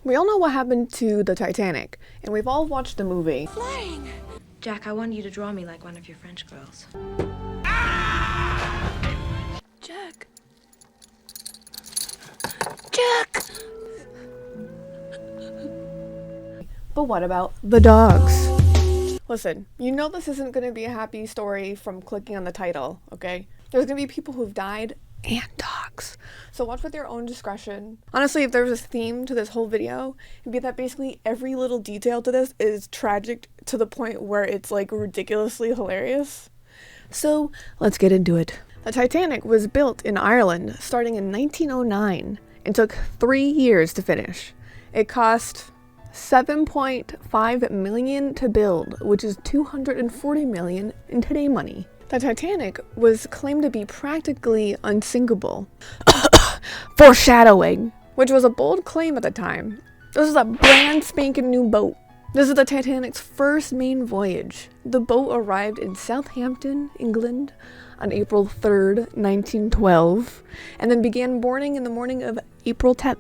We all know what happened to the Titanic, and we've all watched the movie. Flying! Jack, I want you to draw me like one of your French girls. Jack. Jack! But what about the dogs? Listen, you know this isn't going to be a happy story from clicking on the title, okay? There's going to be people who've died and dogs. So watch with your own discretion. Honestly, if there's a theme to this whole video, it'd be that basically every little detail to this is tragic to the point where it's like ridiculously hilarious. So let's get into it. The Titanic was built in Ireland starting in 1909 and took 3 years to finish. It cost $7.5 million to build, which is $240 million in today money. The Titanic was claimed to be practically unsinkable. Foreshadowing, which was a bold claim at the time. This is a brand spanking new boat. This is the Titanic's first main voyage. The boat arrived in Southampton, England on April 3rd, 1912, and then began boarding in the morning of April 10th,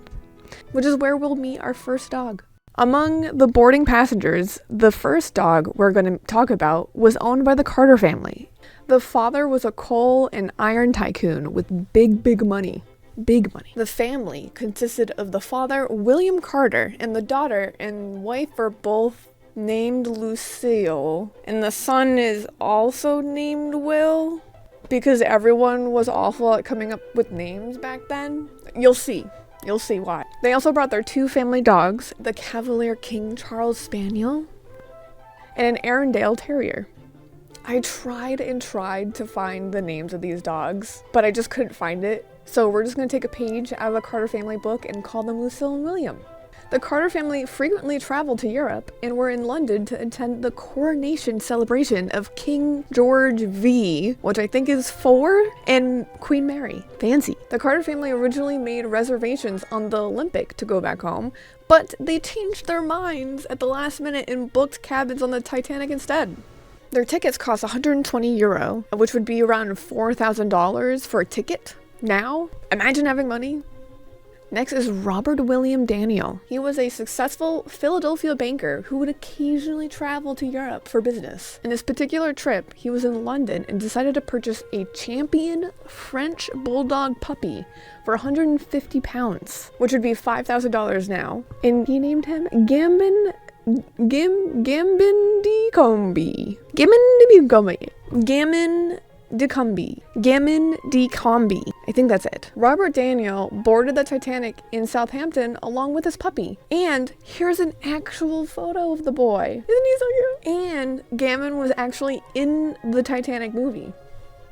which is where we'll meet our first dog. Among the boarding passengers, the first dog we're going to talk about was owned by the Carter family. The father was a coal and iron tycoon with big money. Big money. The family consisted of the father, William Carter, and the daughter and wife are both named Lucille. And the son is also named Will, because everyone was awful at coming up with names back then. You'll see why. They also brought their 2 family dogs, the Cavalier King Charles Spaniel and an Arundel Terrier. I tried to find the names of these dogs, but I just couldn't find it. So we're just going to take a page out of a Carter family book and call them Lucille and William. The Carter family frequently traveled to Europe and were in London to attend the coronation celebration of King George V, which I think is 4, and Queen Mary. Fancy. The Carter family originally made reservations on the Olympic to go back home, but they changed their minds at the last minute and booked cabins on the Titanic instead. Their tickets cost €120, which would be around $4,000 for a ticket. Now, imagine having money. Next is Robert William Daniel. He was a successful Philadelphia banker who would occasionally travel to Europe for business. In this particular trip, he was in London and decided to purchase a champion French bulldog puppy for £150, which would be $5,000 now. And he named him Gambin Combi. I think that's it. Robert Daniel boarded the Titanic in Southampton along with his puppy. And here's an actual photo of the boy. Isn't he so cute? And Gammon was actually in the Titanic movie.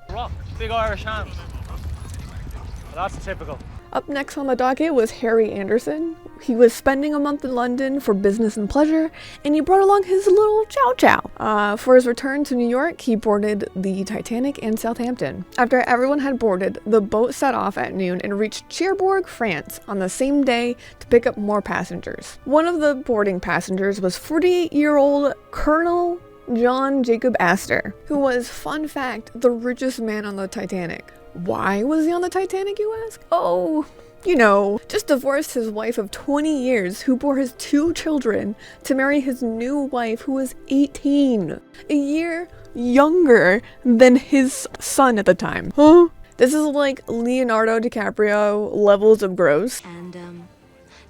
Rock, big Irish hand. Well, that's typical. Up next on the docket was Harry Anderson. He was spending a month in London for business and pleasure, and he brought along his little chow chow. For his return to New York, he boarded the Titanic in Southampton. After everyone had boarded, the boat set off at noon and reached Cherbourg, France on the same day to pick up more passengers. One of the boarding passengers was 48-year-old Colonel John Jacob Astor, who was, fun fact, the richest man on the Titanic. Why was he on the Titanic, you ask? Oh, you know, just divorced his wife of 20 years who bore his 2 children to marry his new wife who was 18, a year younger than his son at the time. Huh? This is like Leonardo DiCaprio levels of gross. And,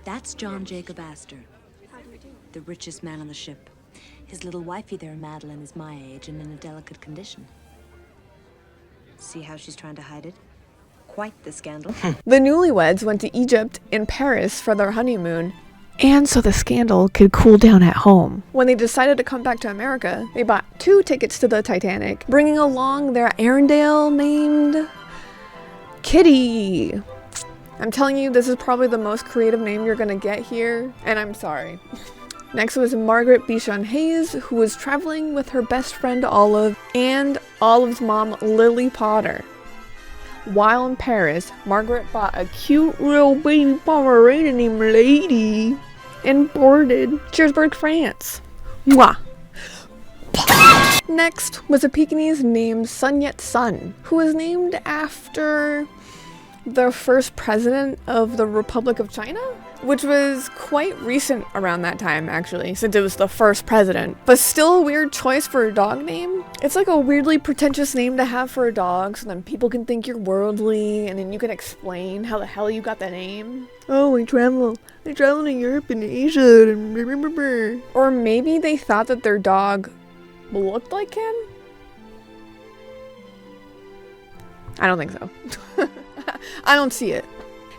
that's John Jacob Astor, the richest man on the ship. His little wifey there, Madeline, is my age and in a delicate condition. See how she's trying to hide it? Quite the scandal. The newlyweds went to Egypt and Paris for their honeymoon, and so the scandal could cool down at home. When they decided to come back to America, they bought 2 tickets to the Titanic, bringing along their Arundel named Kitty. I'm telling you, this is probably the most creative name you're gonna get here, and I'm sorry. Next was Margaret Beauchamp Hayes, who was traveling with her best friend Olive and Olive's mom Lily Potter. While in Paris, Margaret bought a cute little baby Pomeranian named Lady and boarded Cherbourg, France. Mwah! Next was a Pekingese named Sun Yat-sen, who was named after the first president of the Republic of China? which was quite recent around that time, actually, since it was the first president. But still a weird choice for a dog name. It's like a weirdly pretentious name to have for a dog, so then people can think you're worldly, and then you can explain how the hell you got the name. Oh, I travel to Europe and Asia, and blah, blah, blah, blah. Or maybe they thought that their dog looked like him? I don't think so. I don't see it.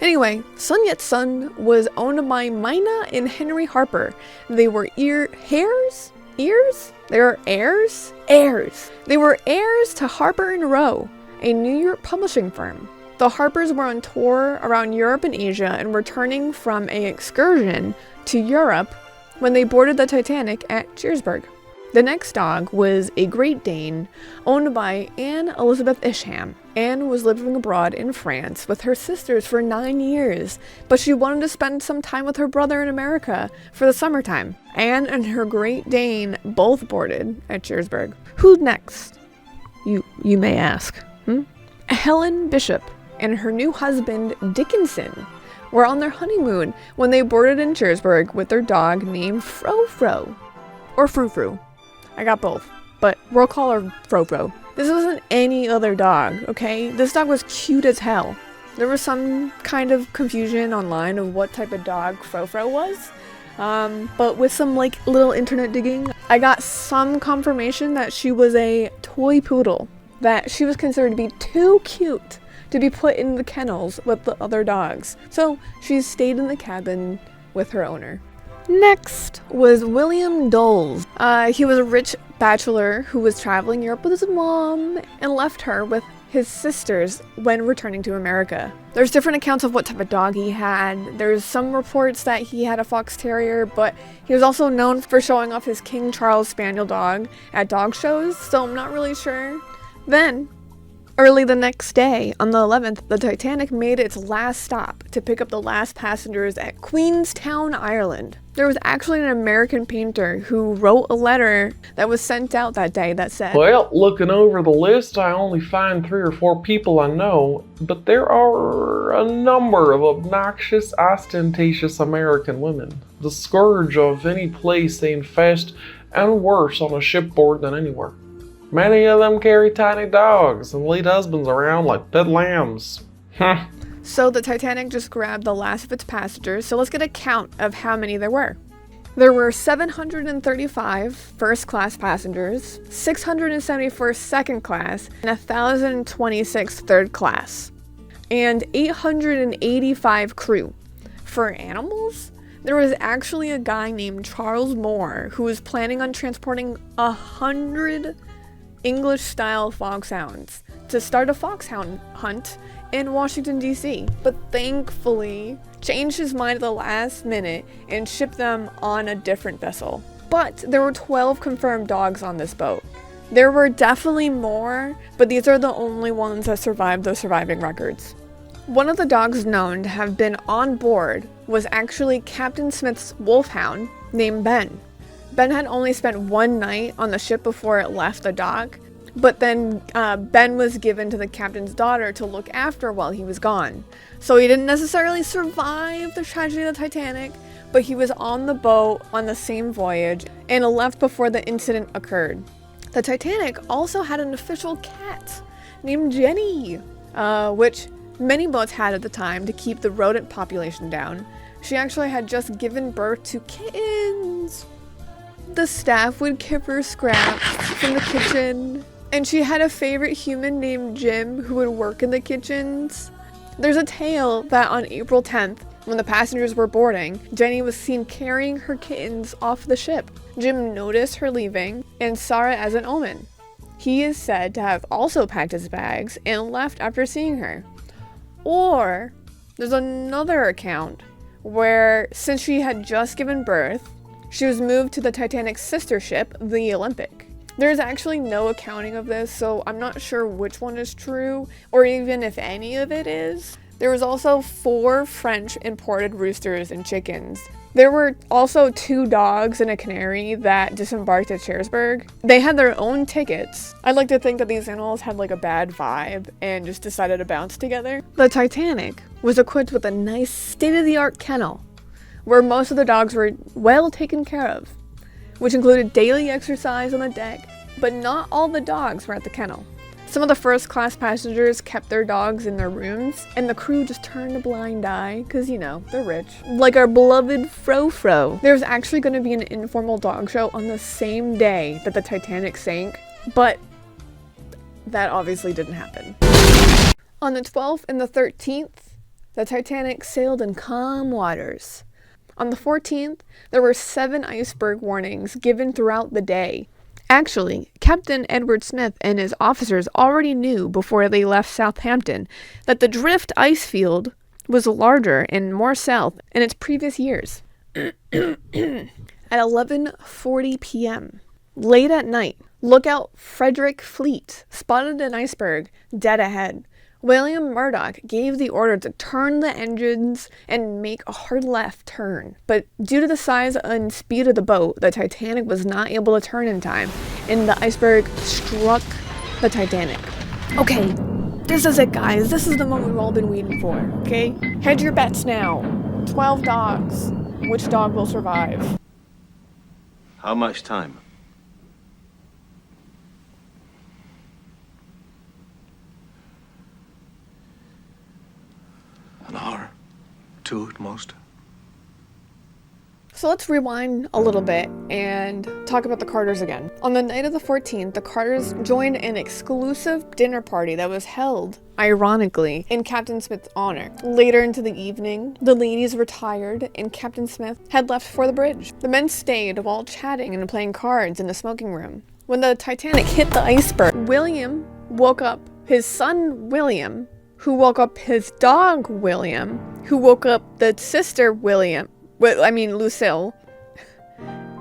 Anyway, Sun Yat Sun was owned by Mina and Henry Harper. They were heirs? They were heirs? Heirs. They were heirs to Harper and Row, a New York publishing firm. The Harpers were on tour around Europe and Asia and returning from an excursion to Europe when they boarded the Titanic at Cheersburg. The next dog was a Great Dane owned by Anne Elizabeth Isham. Anne was living abroad in France with her sisters for 9 years, but she wanted to spend some time with her brother in America for the summertime. Anne and her Great Dane both boarded at Cheersburg. Who's next? You may ask. Helen Bishop and her new husband Dickinson were on their honeymoon when they boarded in Cheersburg with their dog named Fro-Fro. Or Frou-Frou. I got both, but we'll call her Fro-Fro. This wasn't any other dog, okay? This dog was cute as hell. There was some kind of confusion online of what type of dog Fro-Fro was. But with some like little internet digging, I got some confirmation that she was a toy poodle. That she was considered to be too cute to be put in the kennels with the other dogs. So she stayed in the cabin with her owner. Next was William Doles. He was a rich bachelor who was traveling Europe with his mom and left her with his sisters when returning to America. There's different accounts of what type of dog he had. There's some reports that he had a fox terrier, but he was also known for showing off his King Charles Spaniel dog at dog shows, so I'm not really sure. Then, early the next day, on the 11th, the Titanic made its last stop to pick up the last passengers at Queenstown, Ireland. There was actually an American painter who wrote a letter that was sent out that day that said, "Well, looking over the list, I only find 3 or 4 people I know, but there are a number of obnoxious, ostentatious American women, the scourge of any place they infest, and worse on a shipboard than anywhere. Many of them carry tiny dogs and lead husbands around like dead lambs." So the Titanic just grabbed the last of its passengers, so let's get a count of how many there were. There were 735 first-class passengers, 674 second-class, and 1,026 third-class, and 885 crew. For animals, there was actually a guy named Charles Moore who was planning on transporting 100 English-style foxhounds to start a foxhound hunt in Washington, D.C., but thankfully changed his mind at the last minute and shipped them on a different vessel. But there were 12 confirmed dogs on this boat. There were definitely more, but these are the only ones that survived those surviving records. One of the dogs known to have been on board was actually Captain Smith's wolfhound named Ben. Ben had only spent 1 night on the ship before it left the dock, but then Ben was given to the captain's daughter to look after while he was gone. So he didn't necessarily survive the tragedy of the Titanic, but he was on the boat on the same voyage and left before the incident occurred. The Titanic also had an official cat named Jenny, which many boats had at the time to keep the rodent population down. She actually had just given birth to kittens. The staff would give her scraps from the kitchen, and she had a favorite human named Jim who would work in the kitchens. There's a tale that on April 10th, when the passengers were boarding, Jenny was seen carrying her kittens off the ship. Jim noticed her leaving and saw it as an omen. He is said to have also packed his bags and left after seeing her. Or there's another account where, since she had just given birth, she was moved to the Titanic's sister ship, the Olympic. There's actually no accounting of this, so I'm not sure which one is true, or even if any of it is. There was also 4 French imported roosters and chickens. There were also 2 dogs and a canary that disembarked at Cheersburg. They had their own tickets. I'd like to think that these animals had like a bad vibe and just decided to bounce together. The Titanic was equipped with a nice state-of-the-art kennel. where most of the dogs were well taken care of, which included daily exercise on the deck, but not all the dogs were at the kennel. Some of the first-class passengers kept their dogs in their rooms, and the crew just turned a blind eye, because, you know, they're rich. Like our beloved Fro-Fro. There's actually going to be an informal dog show on the same day that the Titanic sank, but that obviously didn't happen. On the 12th and the 13th, the Titanic sailed in calm waters. On the 14th, there were 7 iceberg warnings given throughout the day. Actually, Captain Edward Smith and his officers already knew before they left Southampton that the drift ice field was larger and more south in its previous years. At 11:40 p.m., late at night, lookout Frederick Fleet spotted an iceberg dead ahead. William Murdoch gave the order to turn the engines and make a hard left turn. But due to the size and speed of the boat, the Titanic was not able to turn in time, and the iceberg struck the Titanic. Okay, this is it, guys. This is the moment we've all been waiting for, okay? Hedge your bets now. 12 dogs. Which dog will survive? How much time? An hour, 2 at most. So let's rewind a little bit and talk about the Carters again. On the night of the 14th, the Carters joined an exclusive dinner party that was held, ironically, in Captain Smith's honor. Later into the evening, the ladies retired and Captain Smith had left for the bridge. The men stayed while chatting and playing cards in the smoking room. When the Titanic hit the iceberg, William woke up his son William, who woke up his dog William, who woke up the sister Lucille,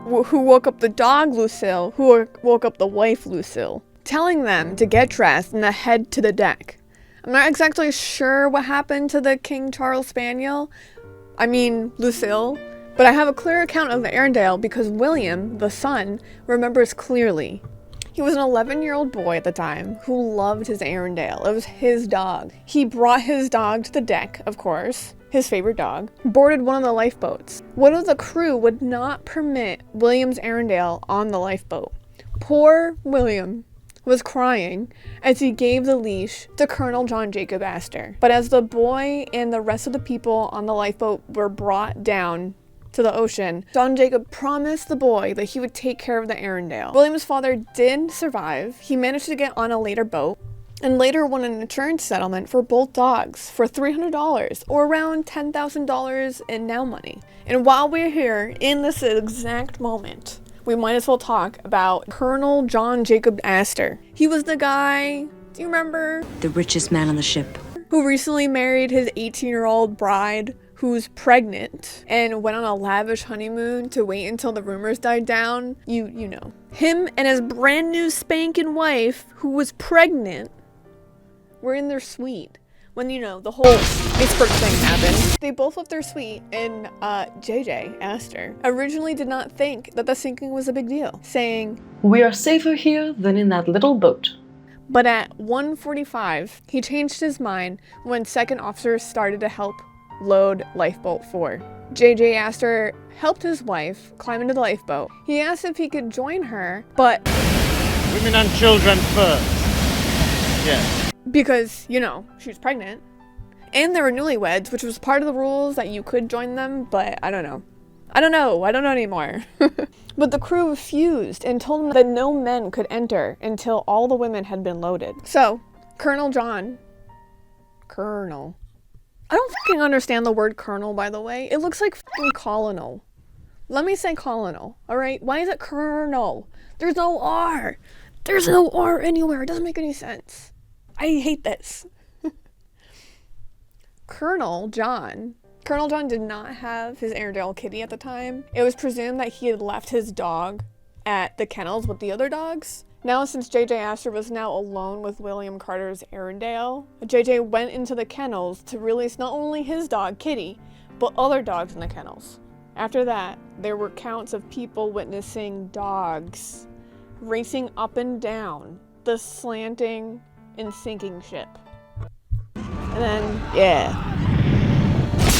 who woke up the dog Lucille, who woke up the wife Lucille, telling them to get dressed and to head to the deck. I'm not exactly sure what happened to the King Charles Spaniel, Lucille, but I have a clear account of the Arendelle because William, the son, remembers clearly. He was an 11-year-old boy at the time who loved his Arendelle. It was his dog. He brought his dog to the deck, of course, his favorite dog, boarded one of the lifeboats. One of the crew would not permit William's Arendelle on the lifeboat. Poor William was crying as he gave the leash to Colonel John Jacob Astor. But as the boy and the rest of the people on the lifeboat were brought down to the ocean, John Jacob promised the boy that he would take care of the Arendelle. William's father did survive. He managed to get on a later boat and later won an insurance settlement for both dogs for $300 or around $10,000 in now money. And while we're here in this exact moment, we might as well talk about Colonel John Jacob Astor. He was the guy, do you remember? The richest man on the ship. Who recently married his 18-year-old bride, who's pregnant, and went on a lavish honeymoon to wait until the rumors died down. You know. Him and his brand new spanking wife, who was pregnant, were in their suite when, the whole iceberg thing happened. They both left their suite, and JJ Astor originally did not think that the sinking was a big deal, saying, "We are safer here than in that little boat." But at 1:45, he changed his mind when second officers started to help load lifeboat 4. JJ Astor helped his wife climb into the lifeboat. He asked if he could join her, but Women and children first. Yes. because, she was pregnant. And they were newlyweds, which was part of the rules that you could join them, but I don't know. I don't know anymore. But the crew refused and told him that no men could enter until all the women had been loaded. So, Colonel. I don't fucking understand the word colonel, by the way. It looks like fucking colonel. Let me say colonel, alright? Why is it colonel? There's no R. There's no R anywhere. It doesn't make any sense. I hate this. Colonel John did not have his Airedale kitty at the time. It was presumed that he had left his dog at the kennels with the other dogs. Now, since JJ Astor was now alone with William Carter's Arendelle, JJ went into the kennels to release not only his dog, Kitty, but other dogs in the kennels. After that, there were counts of people witnessing dogs racing up and down the slanting and sinking ship. And then,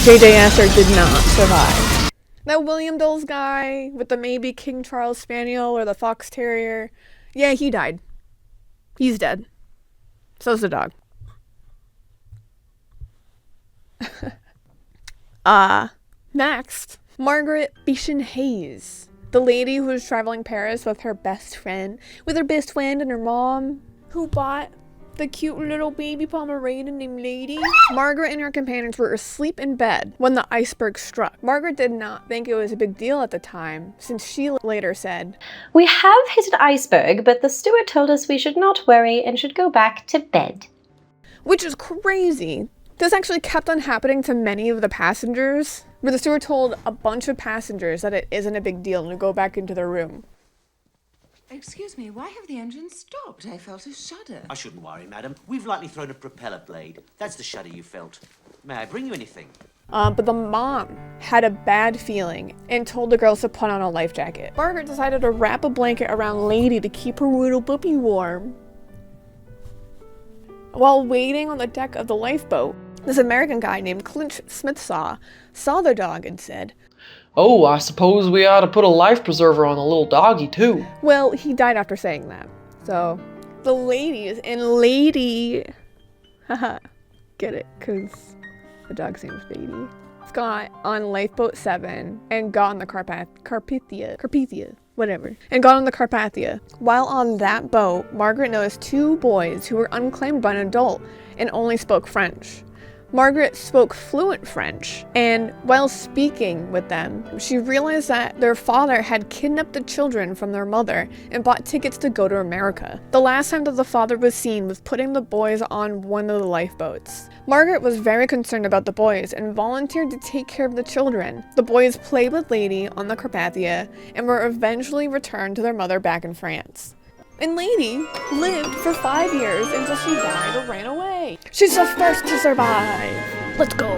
JJ Astor did not survive. That William Dole's guy with the maybe King Charles Spaniel or the Fox Terrier, yeah, he died. He's dead. So's the dog. Next, Margaret Beechen Hayes. The lady who was traveling Paris with her best friend and her mom, who bought the cute little baby Pomeranian named Lady. Margaret and her companions were asleep in bed when the iceberg struck. Margaret did not think it was a big deal at the time, since she later said, "We have hit an iceberg, but the steward told us we should not worry and should go back to bed." which is crazy. This actually kept on happening to many of the passengers, where the steward told a bunch of passengers that it isn't a big deal to go back into their room. Excuse me, why have the engines stopped? I felt a shudder. I shouldn't worry, madam. We've lightly thrown a propeller blade. That's the shudder you felt. May I bring you anything? But the mom had a bad feeling and told the girls to put on a life jacket. Margaret decided to wrap a blanket around Lady to keep her little puppy warm. While waiting on the deck of the lifeboat, this American guy named Clint Smithsaw saw the dog and said, "Oh, I suppose we ought to put a life preserver on the little doggy, too." well, he died after saying that. So, the ladies and Lady, haha, get it, because the dog's name is Lady, got on Lifeboat 7 and got on the Carpathia, whatever, and got on the Carpathia. While on that boat, Margaret noticed two boys who were unclaimed by an adult and only spoke French. Margaret spoke fluent French, and while speaking with them, she realized that their father had kidnapped the children from their mother and bought tickets to go to America. The last time that the father was seen was putting the boys on one of the lifeboats. Margaret was very concerned about the boys and volunteered to take care of the children. The boys played with Lady on the Carpathia and were eventually returned to their mother back in France. And Lady lived for 5 years until she died or ran away. She's the first to survive. Let's go.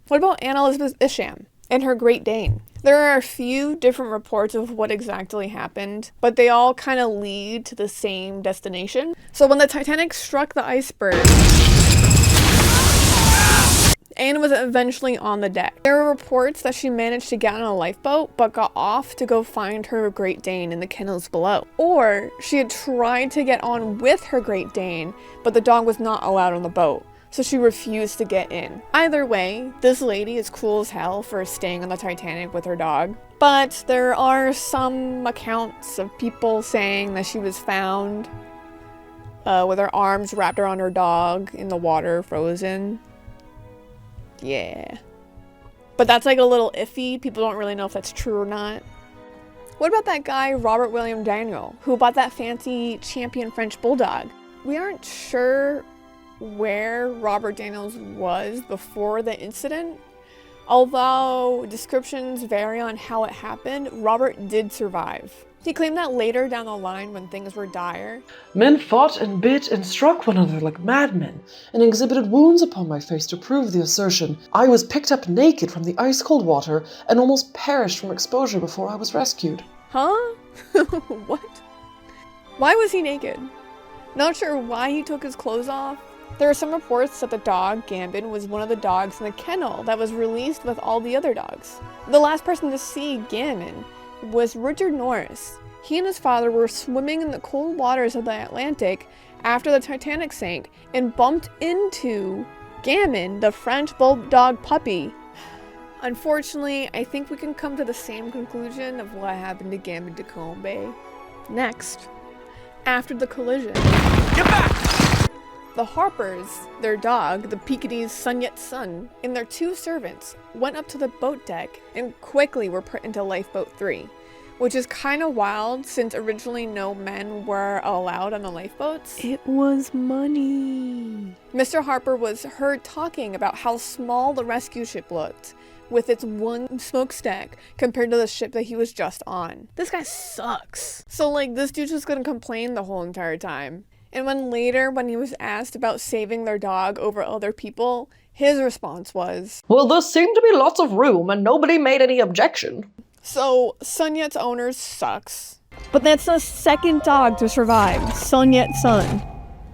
What about Anne Elizabeth Isham and her Great Dane? There are a few different reports of what exactly happened, but they all kind of lead to the same destination. So when the Titanic struck the iceberg, Anne was eventually on the deck. There were reports that she managed to get on a lifeboat, but got off to go find her Great Dane in the kennels below. Or she had tried to get on with her Great Dane, but the dog was not allowed on the boat, so she refused to get in. Either way, this lady is cool as hell for staying on the Titanic with her dog. But there are some accounts of people saying that she was found with her arms wrapped around her dog in the water, frozen. Yeah. But that's like a little iffy. People don't really know if that's true or not. What about that guy, Robert William Daniel, who bought that fancy champion French bulldog? We aren't sure where Robert Daniels was before the incident. Although descriptions vary on how it happened, Robert did survive. He claimed that later down the line when things were dire, "Men fought and bit and struck one another like madmen, and exhibited wounds upon my face to prove the assertion. I was picked up naked from the ice-cold water and almost perished from exposure before I was rescued." Huh? What? Why was he naked? Not sure why he took his clothes off. There are some reports that the dog, Gambin, was one of the dogs in the kennel that was released with all the other dogs. The last person to see Gambin was Richard Norris. He and his father were swimming in the cold waters of the Atlantic after the Titanic sank and bumped into Gammon, the French bulldog puppy. Unfortunately, I think we can come to the same conclusion of what happened to Gammon Decombe. Next, after the collision, Get back! the Harpers, their dog, the Peacock's Sun-Yet Sun, and their two servants went up to the boat deck and quickly were put into Lifeboat 3, which is kind of wild since originally no men were allowed on the lifeboats. It was money. Mr. Harper was heard talking about how small the rescue ship looked, with its one smokestack compared to the ship that he was just on. This guy sucks. So like, this dude's just gonna complain the whole entire time. And when he was asked about saving their dog over other people, his response was, "Well, there seemed to be lots of room and nobody made any objection." so Sun-Yet's owner sucks. But that's the second dog to survive, Sun-Yet Sun.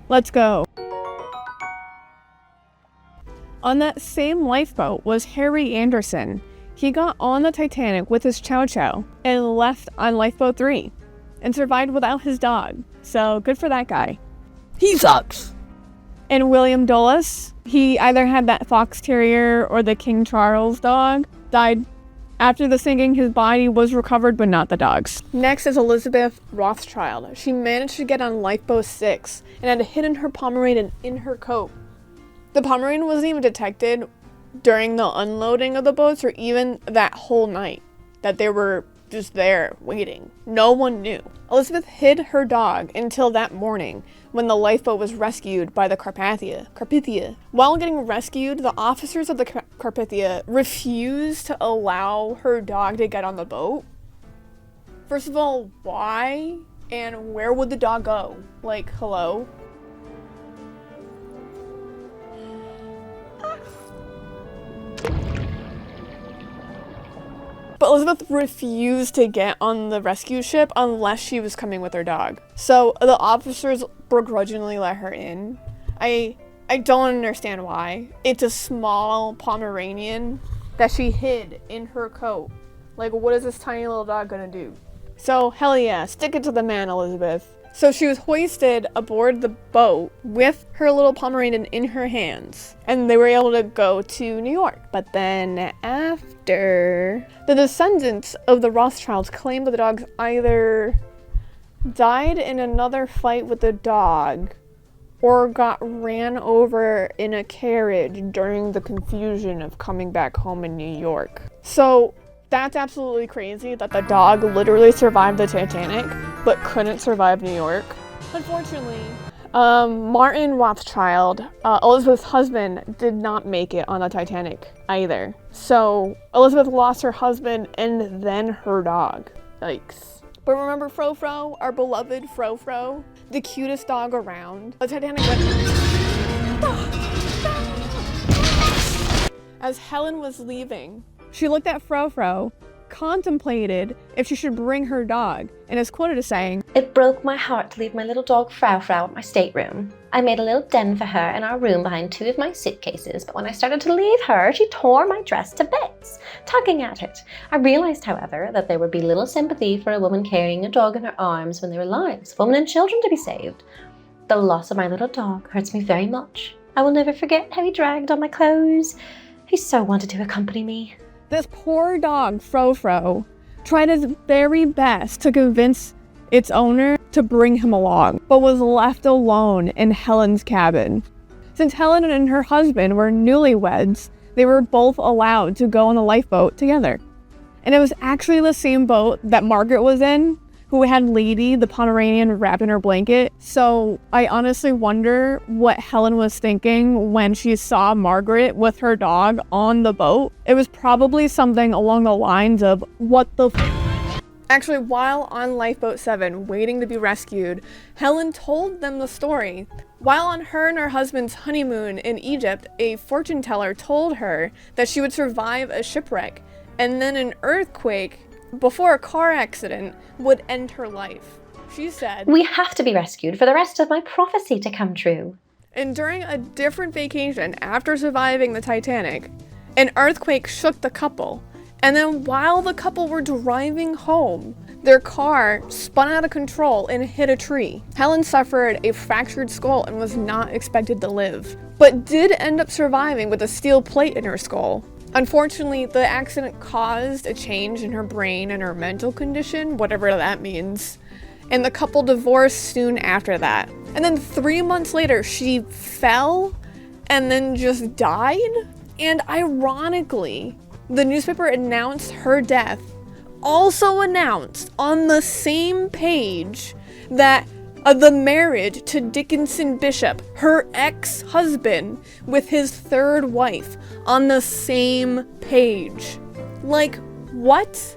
Let's go. On that same lifeboat was Harry Anderson. He got on the Titanic with his Chow Chow and left on Lifeboat 3 and survived without his dog. So good for that guy. He sucks. And William Dulles, he either had that fox terrier or the King Charles dog, died. After the sinking, his body was recovered, but not the dog's. Next is Elizabeth Rothschild. She managed to get on Lifeboat 6 and had hidden her Pomeranian in her coat. The Pomeranian wasn't even detected during the unloading of the boats or even that whole night that they were just there waiting. No one knew. Elizabeth hid her dog until that morning when the lifeboat was rescued by the Carpathia. While getting rescued, the officers of the Carpathia refused to allow her dog to get on the boat. First of all, why? And where would the dog go? Like, hello? But Elizabeth refused to get on the rescue ship unless she was coming with her dog. So the officers begrudgingly let her in. I don't understand why. It's a small Pomeranian that she hid in her coat. Like, what is this tiny little dog gonna do? So, hell yeah, stick it to the man, Elizabeth. So she was hoisted aboard the boat with her little Pomeranian in her hands, and they were able to go to New York. But then after, the descendants of the Rothschilds claimed that the dogs either died in another fight with the dog or got ran over in a carriage during the confusion of coming back home in New York. So that's absolutely crazy that the dog literally survived the Titanic but couldn't survive New York. Unfortunately, Martin Rothschild, Elizabeth's husband, did not make it on the Titanic either. So Elizabeth lost her husband and then her dog. Yikes. But remember Fro-Fro, our beloved Fro-Fro, the cutest dog around? The Titanic went... As Helen was leaving, she looked at Fro-Fro, contemplated if she should bring her dog, and is quoted as saying, "It broke my heart to leave my little dog Frau at my stateroom. I made a little den for her in our room behind 2 of my suitcases, but when I started to leave her, she tore my dress to bits, tugging at it. I realized, however, that there would be little sympathy for a woman carrying a dog in her arms when there were lives, women and children to be saved. The loss of my little dog hurts me very much. I will never forget how he dragged on my clothes. He so wanted to accompany me." This poor dog, Fro-Fro, tried his very best to convince its owner to bring him along, but was left alone in Helen's cabin. Since Helen and her husband were newlyweds, they were both allowed to go on the lifeboat together. And it was actually the same boat that Margaret was in, who had Lady, the Pomeranian, wrapped in her blanket. So I honestly wonder what Helen was thinking when she saw Margaret with her dog on the boat. It was probably something along the lines of, what the f-? Actually, while on Lifeboat 7, waiting to be rescued, Helen told them the story. While on her and her husband's honeymoon in Egypt, a fortune teller told her that she would survive a shipwreck and then an earthquake before a car accident would end her life. She said, "We have to be rescued for the rest of my prophecy to come true." And during a different vacation after surviving the Titanic, an earthquake shook the couple. And then while the couple were driving home, their car spun out of control and hit a tree. Helen suffered a fractured skull and was not expected to live, but did end up surviving with a steel plate in her skull. Unfortunately, the accident caused a change in her brain and her mental condition, whatever that means. And the couple divorced soon after that. And then 3 months later, she fell and then just died. And ironically, the newspaper announced her death, also announced on the same page that the marriage to Dickinson Bishop, her ex-husband, with his 3rd wife, on the same page. Like, what?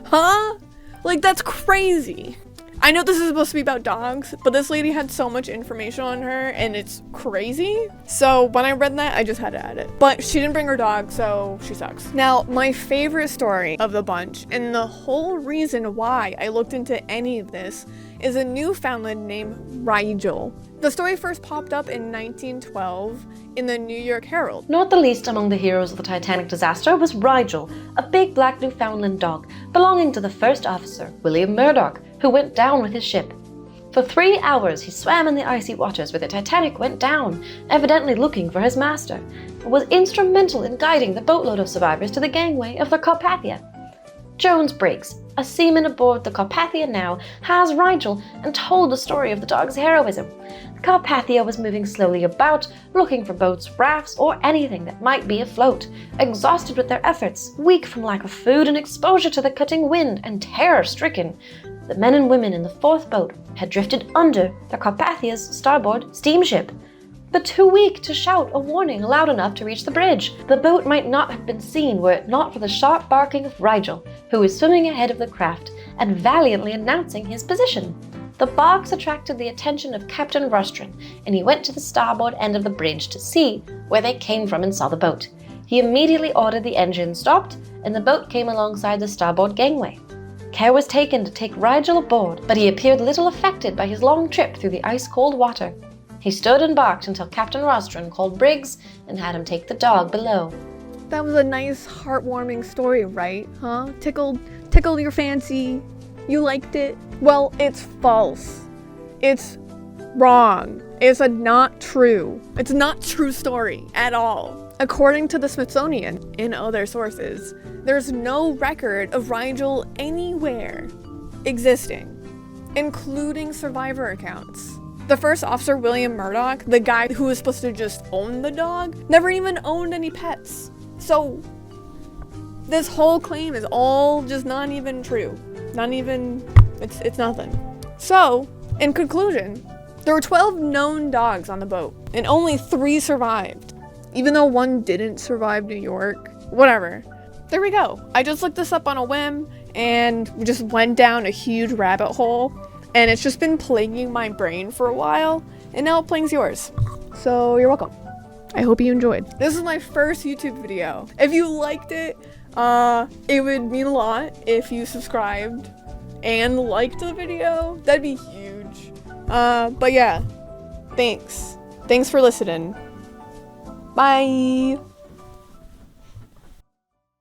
Huh? Like, that's crazy. I know this is supposed to be about dogs, but this lady had so much information on her, and it's crazy. So when I read that, I just had to add it. But she didn't bring her dog, so she sucks. Now, my favorite story of the bunch, and the whole reason why I looked into any of this, is a Newfoundland named Rigel. The story first popped up in 1912 in the New York Herald. Not the least among the heroes of the Titanic disaster was Rigel, a big black Newfoundland dog belonging to the first officer, William Murdoch, who went down with his ship. For 3 hours he swam in the icy waters where the Titanic went down, evidently looking for his master, and was instrumental in guiding the boatload of survivors to the gangway of the Carpathia. Jones Briggs, a seaman aboard the Carpathia now, has Rigel and told the story of the dog's heroism. The Carpathia was moving slowly about, looking for boats, rafts, or anything that might be afloat, exhausted with their efforts, weak from lack of food and exposure to the cutting wind, and terror-stricken. The men and women in the fourth boat had drifted under the Carpathia's starboard steamship, but too weak to shout a warning loud enough to reach the bridge. The boat might not have been seen were it not for the sharp barking of Rigel, who was swimming ahead of the craft and valiantly announcing his position. The barks attracted the attention of Captain Rostron, and he went to the starboard end of the bridge to see where they came from and saw the boat. He immediately ordered the engine stopped, and the boat came alongside the starboard gangway. Care was taken to take Rigel aboard, but he appeared little affected by his long trip through the ice-cold water. He stood and barked until Captain Rostron called Briggs and had him take the dog below. That was a nice, heartwarming story, right? Huh? Tickled your fancy? You liked it? Well, it's false. It's wrong. It's not true. It's not true story at all. According to the Smithsonian and other sources, there's no record of Rigel anywhere existing, including survivor accounts. The first officer, William Murdoch, the guy who was supposed to just own the dog, never even owned any pets. So this whole claim is all just not even true. Not even, it's nothing. So, in conclusion, there were 12 known dogs on the boat, and only 3 survived. Even though one didn't survive New York, whatever. There we go. I just looked this up on a whim, and we just went down a huge rabbit hole. And it's just been plaguing my brain for a while, and now it plagues yours. So you're welcome. I hope you enjoyed. This is my first YouTube video. If you liked it, it would mean a lot if you subscribed and liked the video. That'd be huge. But yeah, thanks. Thanks for listening. Bye.